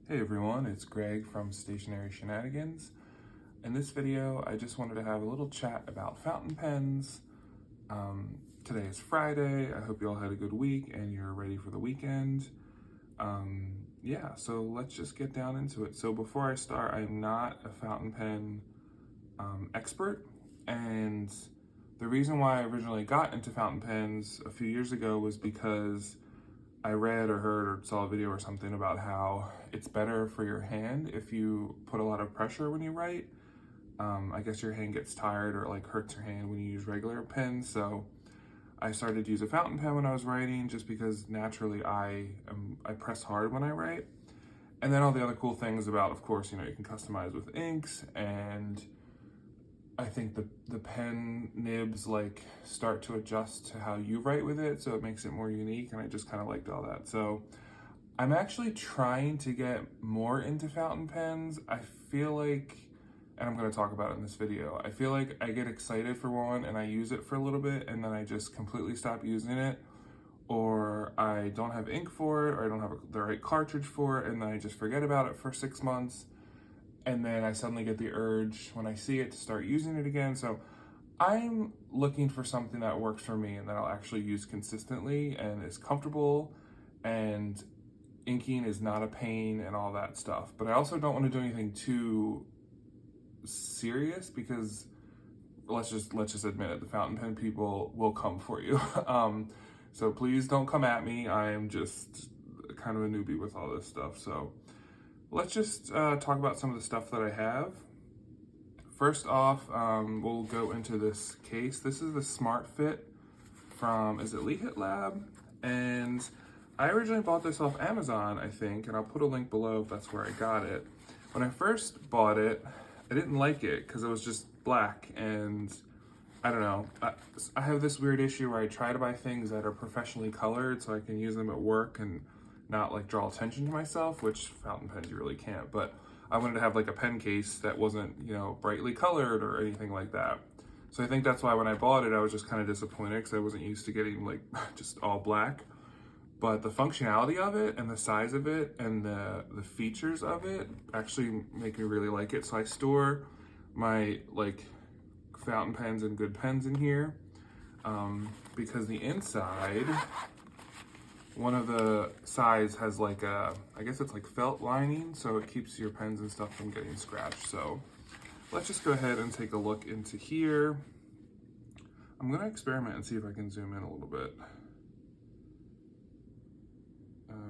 Hey everyone, it's Greg from Stationery Shenanigans. In this video, I just wanted to have a little chat about fountain pens. Today is Friday. I hope you all had a good week and you're ready for the weekend. Yeah, so let's just get down into it. So before I start, I'm not a fountain pen expert, and the reason why I originally got into fountain pens a few years ago was because I read or heard or saw a video or something about how it's better for your hand if you put a lot of pressure when you write. I guess your hand gets tired or like hurts your hand when you use regular pens. So I started to use a fountain pen when I was writing just because naturally I press hard when I write. And then all the other cool things about, of course, you can customize with inks, and I think the pen nibs like start to adjust to how you write with it, so it makes it more unique, and I just kind of liked all that. So I'm actually trying to get more into fountain pens. I feel like, and I'm going to talk about it in this video, I feel like I get excited for one and I use it for a little bit and then I just completely stop using it, or I don't have ink for it, or I don't have the right cartridge for it, and then I just forget about it for 6 months. And then I suddenly get the urge when I see it to start using it again. So I'm looking for something that works for me and that I'll actually use consistently and is comfortable, and inking is not a pain and all that stuff. But I also don't want to do anything too serious because let's just admit it, the fountain pen people will come for you. So please don't come at me. I am just kind of a newbie with all this stuff. So let's just talk about some of the stuff that I have. First off, we'll go into this case. This is the Smart Fit from, is it LIHITLAB? And I originally bought this off Amazon, I think, and I'll put a link below if that's where I got it. When I first bought it, I didn't like it because it was just black, and I don't know. I have this weird issue where I try to buy things that are professionally colored so I can use them at work and not like draw attention to myself, which fountain pens you really can't. But I wanted to have like a pen case that wasn't, brightly colored or anything like that. So I think that's why when I bought it, I was just kind of disappointed because I wasn't used to getting like just all black. But the functionality of it and the size of it and the features of it actually make me really like it. So I store my like fountain pens and good pens in here because the inside, one of the sides has like I guess it's like felt lining, so it keeps your pens and stuff from getting scratched. So let's just go ahead and take a look into here. I'm gonna experiment and see if I can zoom in a little bit.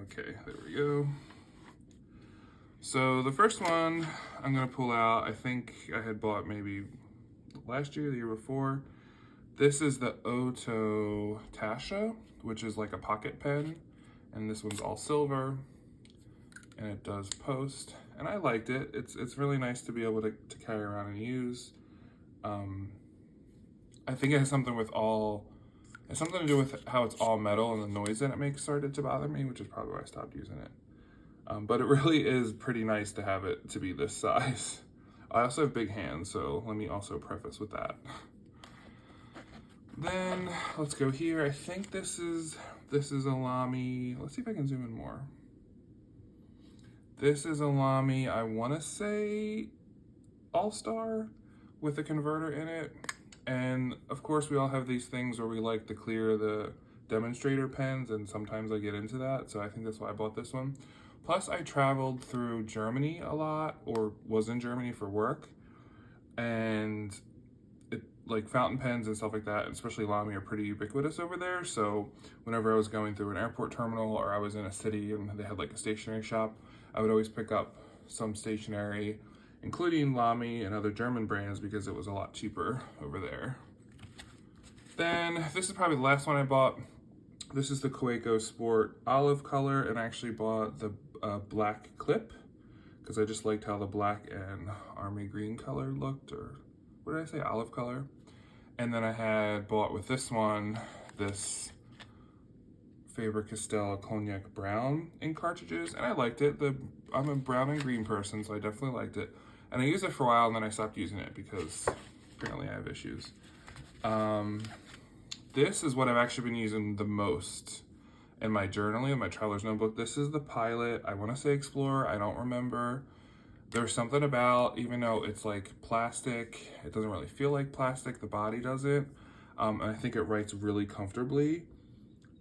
Okay, there we go. So the first one I'm gonna pull out, I think I had bought maybe last year, the year before. This is the Oto Tasha, which is like a pocket pen, and this one's all silver, and it does post, and I liked it. It's really nice to be able to carry around and use. I think it has something to do with how it's all metal, and the noise that it makes started to bother me, which is probably why I stopped using it. But it really is pretty nice to have it to be this size. I also have big hands, so let me also preface with that. Then let's go here. I think this is a Lamy. Let's see if I can zoom in more. This is a Lamy, I want to say All-Star with a converter in it. And of course we all have these things where we like to clear the demonstrator pens, and sometimes I get into that. So I think that's why I bought this one. Plus I traveled through Germany a lot, or was in Germany for work. And like fountain pens and stuff like that, especially Lamy, are pretty ubiquitous over there. So whenever I was going through an airport terminal or I was in a city and they had like a stationery shop, I would always pick up some stationery, including Lamy and other German brands, because it was a lot cheaper over there. Then this is probably the last one I bought. This is the Coeco Sport olive color, and I actually bought the black clip because I just liked how the black and army green color looked, or what did I say, olive color. And then I had bought with this one, this Faber-Castell Cognac Brown ink cartridges, and I liked it. I'm a brown and green person, so I definitely liked it. And I used it for a while, and then I stopped using it because apparently I have issues. This is what I've actually been using the most, in my journaling, my traveler's notebook. This is the Pilot. I want to say Explorer. I don't remember. There's something about, even though it's like plastic, it doesn't really feel like plastic. The body doesn't. And I think it writes really comfortably.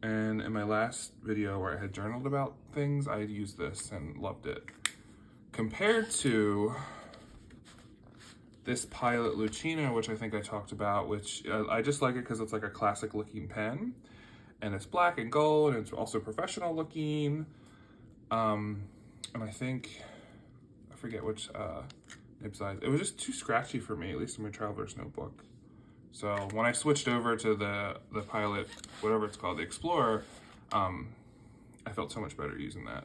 And in my last video where I had journaled about things, I used this and loved it. Compared to this Pilot Lucina, which I think I talked about, which I just like it because it's like a classic looking pen. And it's black and gold, and it's also professional looking. And I think, I forget which nib size. It was just too scratchy for me, at least in my traveler's notebook. So when I switched over to the Pilot, whatever it's called, the Explorer, I felt so much better using that.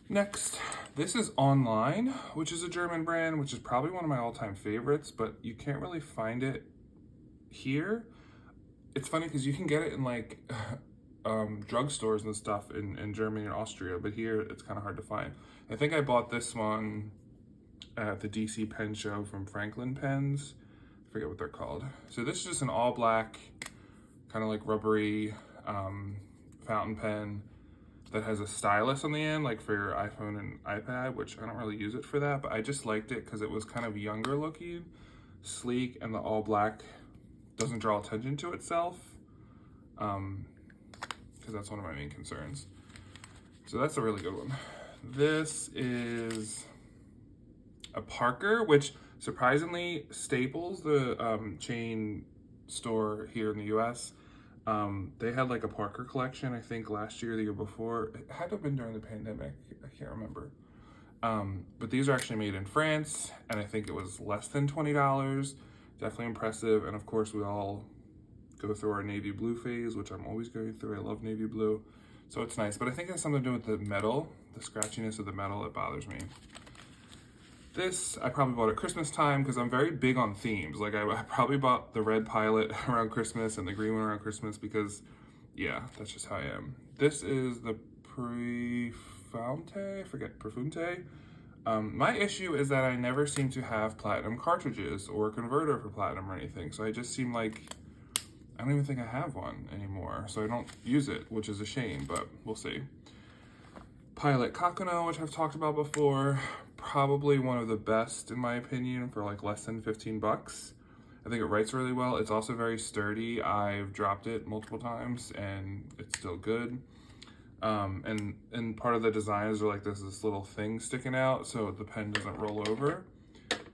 Next, this is Online, which is a German brand, which is probably one of my all-time favorites, but you can't really find it here. It's funny because you can get it in like drugstores and stuff in Germany and Austria, but here it's kind of hard to find. I think I bought this one at the DC Pen Show from Franklin Pens. I forget what they're called. So this is just an all black, kind of like rubbery fountain pen that has a stylus on the end, like for your iPhone and iPad, which I don't really use it for that, but I just liked it because it was kind of younger looking, sleek, and the all black doesn't draw attention to itself, because that's one of my main concerns. So that's a really good one. This is a Parker, which surprisingly, Staples, the chain store here in the US, they had like a Parker collection, I think last year or the year before. It had to have been during the pandemic, I can't remember. But these are actually made in France, and I think it was less than $20. Definitely impressive. And of course, we all go through our navy blue phase, which I'm always going through. I love navy blue. So it's nice. But I think it has something to do with the metal, the scratchiness of the metal. It bothers me. This, I probably bought at Christmas time because I'm very big on themes. Like I probably bought the red Pilot around Christmas and the green one around Christmas because, yeah, that's just how I am. This is the Profunte. My issue is that I never seem to have platinum cartridges or a converter for platinum or anything. So I just seem like, I don't even think I have one anymore. So I don't use it, which is a shame, but we'll see. Pilot Kakuno, which I've talked about before. Probably one of the best in my opinion for like less than 15 bucks. I think it writes really well. It's also very sturdy. I've dropped it multiple times and it's still good. And part of the design is like there's this little thing sticking out so the pen doesn't roll over,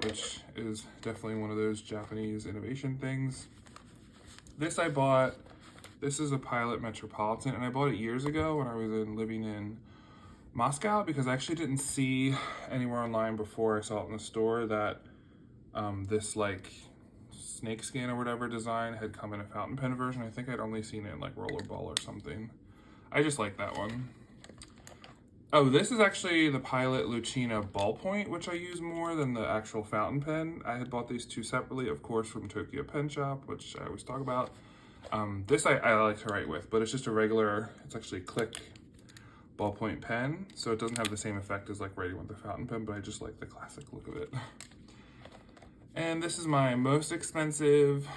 which is definitely one of those Japanese innovation things. This I bought, this is a Pilot Metropolitan, and I bought it years ago when I was living in Moscow because I actually didn't see anywhere online before I saw it in the store that this like snakeskin or whatever design had come in a fountain pen version. I think I'd only seen it in like Rollerball or something. I just like that one. Oh, this is actually the Pilot Lucina ballpoint, which I use more than the actual fountain pen. I had bought these two separately, of course, from Tokyo Pen Shop, which I always talk about. This I like to write with, but it's just a regular, it's actually click ballpoint pen, so it doesn't have the same effect as like writing with the fountain pen, but I just like the classic look of it. And this is my most expensive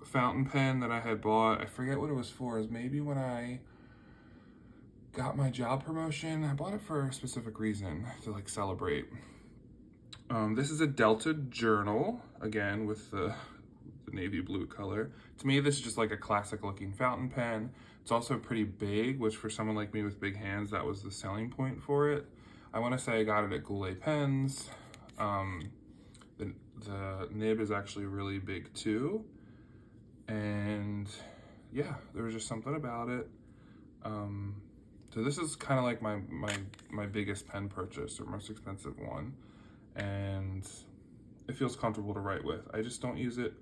fountain pen that I had bought. I forget what it was for. It was maybe when I got my job promotion. I bought it for a specific reason, to like celebrate. This is a Delta Journal, again with the navy blue color. To me, this is just like a classic looking fountain pen. It's also pretty big, which for someone like me with big hands, that was the selling point for it. I want to say I got it at Goulet Pens. The nib is actually really big too. And yeah, there was just something about it. So this is kind of like my biggest pen purchase or most expensive one. And it feels comfortable to write with. I just don't use it.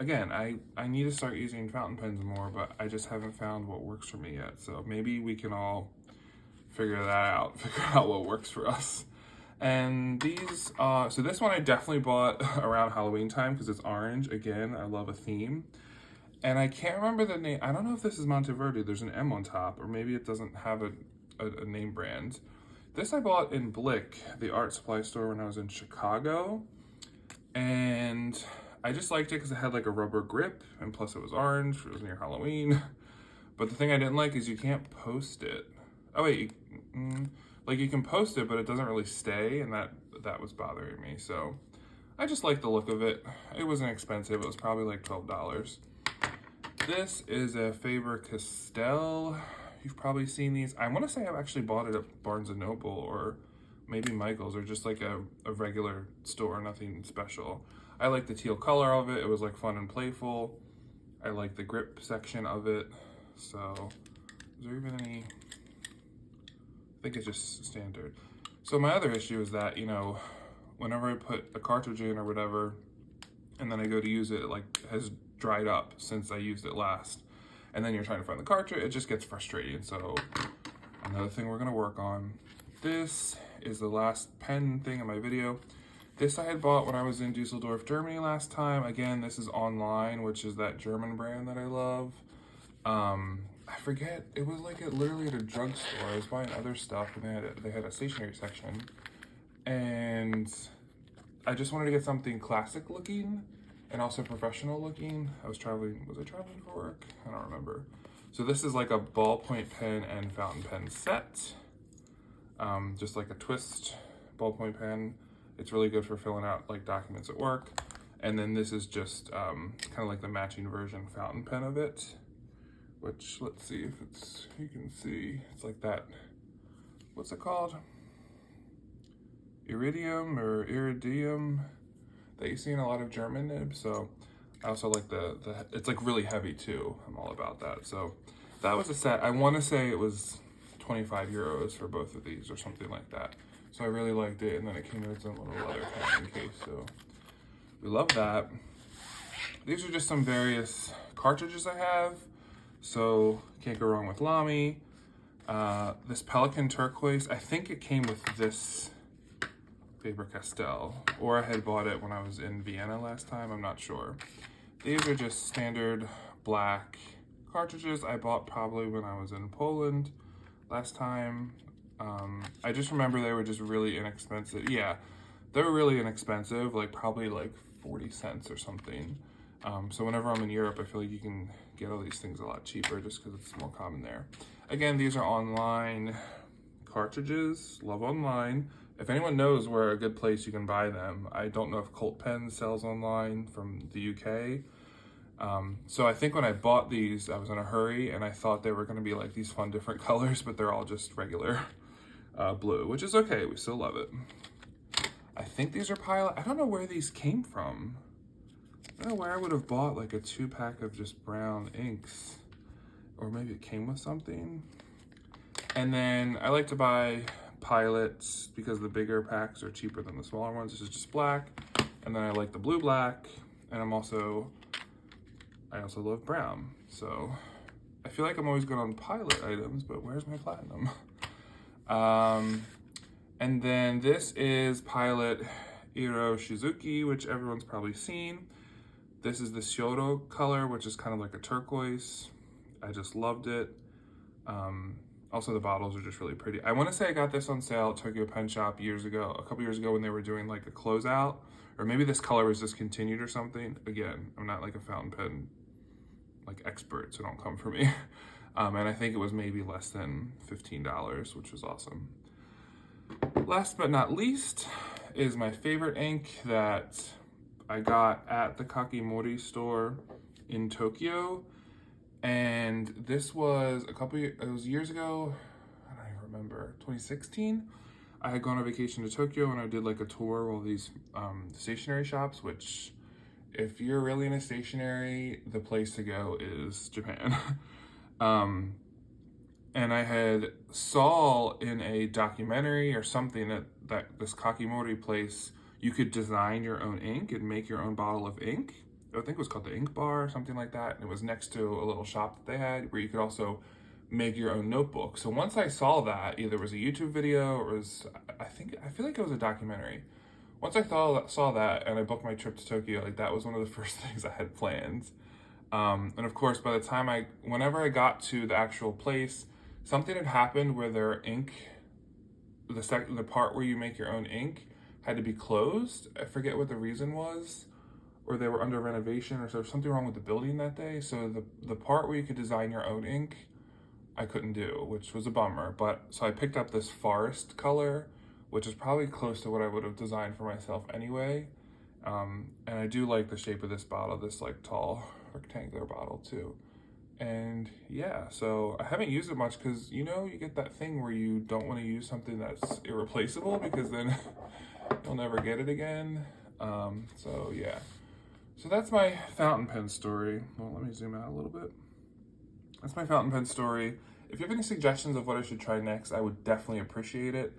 Again, I need to start using fountain pens more, but I just haven't found what works for me yet. So maybe we can all figure that out, figure out what works for us. And these, so this one I definitely bought around Halloween time because it's orange. Again, I love a theme. And I can't remember the name. I don't know if this is Monteverde. There's an M on top, or maybe it doesn't have a name brand. This I bought in Blick, the art supply store, when I was in Chicago. And I just liked it because it had like a rubber grip, and plus it was orange. It was near Halloween. But the thing I didn't like is you can't post it. Oh wait, like you can post it, but it doesn't really stay, and that was bothering me. So I just like the look of it. It wasn't expensive. It was probably like $12. This is a Faber-Castell. You've probably seen these. I want to say I've actually bought it at Barnes & Noble or maybe Michael's, or just like a regular store, nothing special. I like the teal color of it. It was like fun and playful. I like the grip section of it. So is there even any? I think it's just standard. So my other issue is that, you know, whenever I put a cartridge in or whatever, and then I go to use it, it like has dried up since I used it last. And then you're trying to find the cartridge, it just gets frustrating. So another thing we're gonna work on. This is the last pen thing in my video. This I had bought when I was in Dusseldorf, Germany last time. Again, this is online, which is that German brand that I love. I forget, it was like literally at a drugstore. I was buying other stuff and they had a stationery section. And I just wanted to get something classic looking and also professional looking. Was I traveling for work? I don't remember. So this is like a ballpoint pen and fountain pen set. Just like a twist ballpoint pen. It's really good for filling out like documents at work. And then this is just kind of like the matching version fountain pen of it. Which, let's see if you can see, it's like that, what's it called? Iridium or iridium that you see in a lot of German nibs. So I also like it's like really heavy too. I'm all about that. So that was a set. I want to say it was 25 euros for both of these or something like that. So I really liked it. And then it came in its own little leather packing case. So we love that. These are just some various cartridges I have. So can't go wrong with Lamy. This Pelican turquoise, I think it came with this Faber-Castell, or I had bought it when I was in Vienna last time, I'm not sure. These are just standard black cartridges I bought probably when I was in Poland last time. I just remember they were just really inexpensive. Yeah, they were really inexpensive, like probably like 40 cents or something. So whenever I'm in Europe, I feel like you can get all these things a lot cheaper just because it's more common there. Again, these are online cartridges, love online. If anyone knows where a good place you can buy them, I don't know if Colt Pen sells online from the UK. So I think when I bought these, I was in a hurry and I thought they were gonna be like these fun different colors, but they're all just regular blue, which is okay, we still love it. I think these are Pilot. I don't know where these came from. I don't know where I would have bought like a 2-pack of just brown inks, or maybe it came with something. And then I like to buy Pilots because the bigger packs are cheaper than the smaller ones. This is just black. And then I like the blue black, and I also love brown. So I feel like I'm always good on Pilot items, but where's my platinum? And then this is Pilot Iroshizuku, which everyone's probably seen. This is the Syo-ro color, which is kind of like a turquoise. I just loved it. Also, the bottles are just really pretty. I want to say I got this on sale at Tokyo Pen Shop a couple years ago when they were doing like a closeout, or maybe this color was discontinued or something. Again, I'm not like a fountain pen like expert, so don't come for me. And I think it was maybe less than $15, which was awesome. Last but not least is my favorite ink that I got at the Kakimori store in Tokyo. And this was it was years ago, I don't even remember, 2016. I had gone on vacation to Tokyo and I did like a tour of all these stationery shops, which if you're really into stationery, the place to go is Japan. And I had saw in a documentary or something that this Kakimori place, you could design your own ink and make your own bottle of ink. I think it was called the Ink Bar or something like that. And it was next to a little shop that they had where you could also make your own notebook. So once I saw that, either it was a YouTube video or it was, I feel like it was a documentary. Once I saw that and I booked my trip to Tokyo, like that was one of the first things I had planned. And of course, by the time whenever I got to the actual place, something had happened where their ink, the part where you make your own ink had to be closed. I forget what the reason was, or they were under renovation, or so there was something wrong with the building that day. So the part where you could design your own ink I couldn't do, which was a bummer. But so I picked up this forest color, which is probably close to what I would have designed for myself anyway. And I do like the shape of this bottle, this like tall rectangular bottle too. And yeah, so I haven't used it much because, you know, you get that thing where you don't want to use something that's irreplaceable because then you'll never get it again. So yeah, so that's my fountain pen story. Well, let me zoom out a little bit. That's my fountain pen story. If you have any suggestions of what I should try next, I would definitely appreciate it.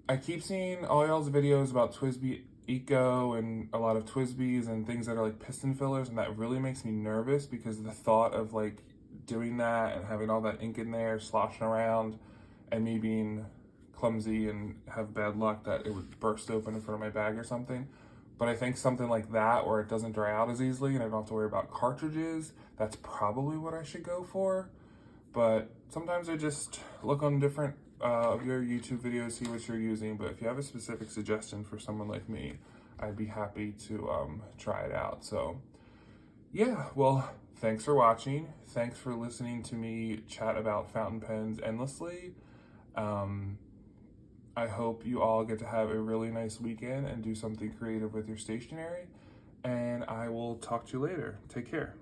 I keep seeing all y'all's videos about TWSBI Eco and a lot of TWSBIs and things that are like piston fillers, and that really makes me nervous because the thought of like doing that and having all that ink in there sloshing around and me being clumsy and have bad luck that it would burst open in front of my bag or something. But I think something like that where it doesn't dry out as easily and I don't have to worry about cartridges, that's probably what I should go for. But sometimes I just look on different of your YouTube videos, see what you're using. But if you have a specific suggestion for someone like me, I'd be happy to try it out. So yeah, well, thanks for watching. Thanks for listening to me chat about fountain pens endlessly. I hope you all get to have a really nice weekend and do something creative with your stationery. And I will talk to you later. Take care.